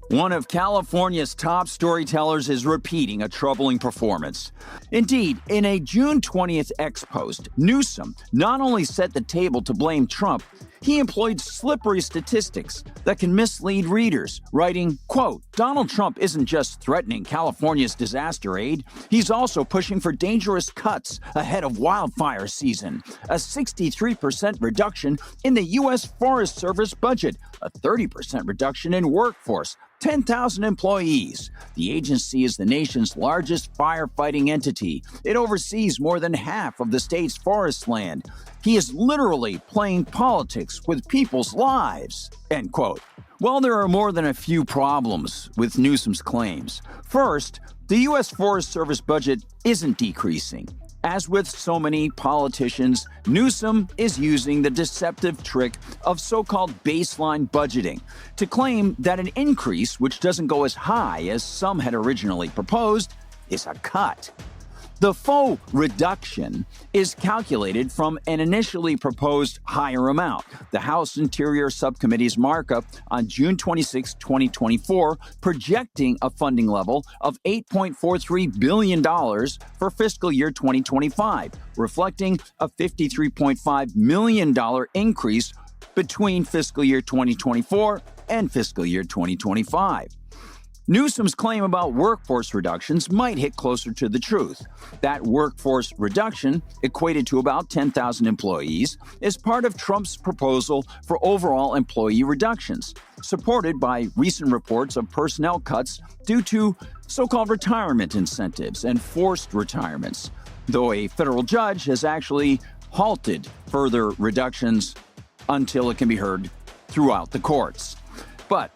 One of California's top storytellers is repeating a troubling performance. Indeed, in a June 20th X post, Newsom not only set the table to blame Trump, he employed slippery statistics that can mislead readers, writing, quote, "Donald Trump isn't just threatening California's disaster aid, he's also pushing for dangerous cuts ahead of wildfire season, a 63% reduction in the U.S. Forest Service budget, a 30% reduction in workforce, 10,000 employees. The agency is the nation's largest firefighting entity. It oversees more than half of the state's forest land. He is literally playing politics with people's lives," end quote. Well, there are more than a few problems with Newsom's claims. First, the U.S. Forest Service budget isn't decreasing. As with so many politicians, Newsom is using the deceptive trick of so-called baseline budgeting to claim that an increase, which doesn't go as high as some had originally proposed, is a cut. The faux reduction is calculated from an initially proposed higher amount. The House Interior Subcommittee's markup on June 26, 2024, projecting a funding level of $8.43 billion for fiscal year 2025, reflecting a $53.5 million increase between fiscal year 2024 and fiscal year 2025. Newsom's claim about workforce reductions might hit closer to the truth. That workforce reduction, equated to about 10,000 employees, is part of Trump's proposal for overall employee reductions, supported by recent reports of personnel cuts due to so-called retirement incentives and forced retirements, though a federal judge has actually halted further reductions until it can be heard throughout the courts. But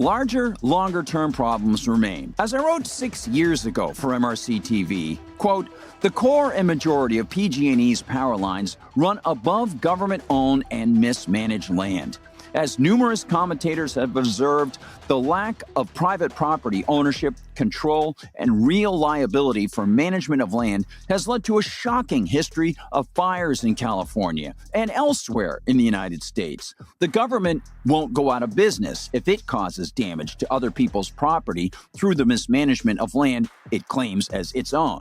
larger, longer-term problems remain. As I wrote 6 years ago for MRC-TV, quote, "The core and majority of PG&E's power lines run above government-owned and mismanaged land. As numerous commentators have observed, the lack of private property ownership, control, and real liability for management of land has led to a shocking history of fires in California and elsewhere in the United States. The government won't go out of business if it causes damage to other people's property through the mismanagement of land it claims as its own."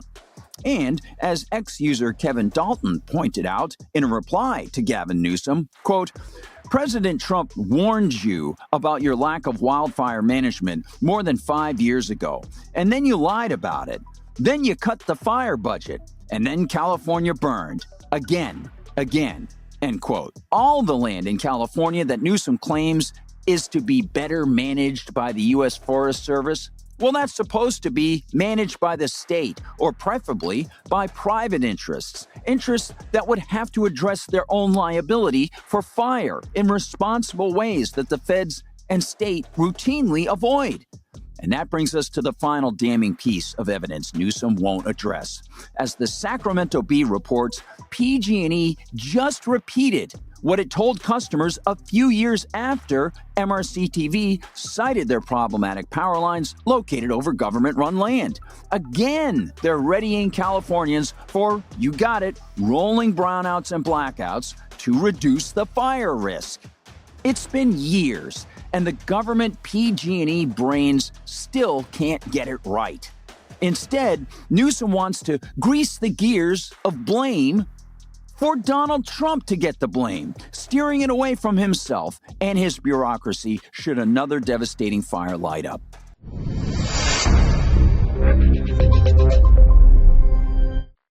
And as ex-user Kevin Dalton pointed out in a reply to Gavin Newsom, quote, "President Trump warned you about your lack of wildfire management more than 5 years ago, and then you lied about it. Then you cut the fire budget, and then California burned. Again, end quote. All the land in California that Newsom claims is to be better managed by the U.S. Forest Service, well, that's supposed to be managed by the state, or preferably by private interests that would have to address their own liability for fire in responsible ways that the feds and state routinely avoid. And that brings us to the final damning piece of evidence Newsom won't address. As the Sacramento Bee reports, PG&E just repeated what it told customers a few years after MRC-TV cited their problematic power lines located over government-run land. Again, they're readying Californians for, you got it, rolling brownouts and blackouts to reduce the fire risk. It's been years, and the government PG&E brains still can't get it right. Instead, Newsom wants to grease the gears of blame for Donald Trump to get the blame, steering it away from himself and his bureaucracy should another devastating fire light up.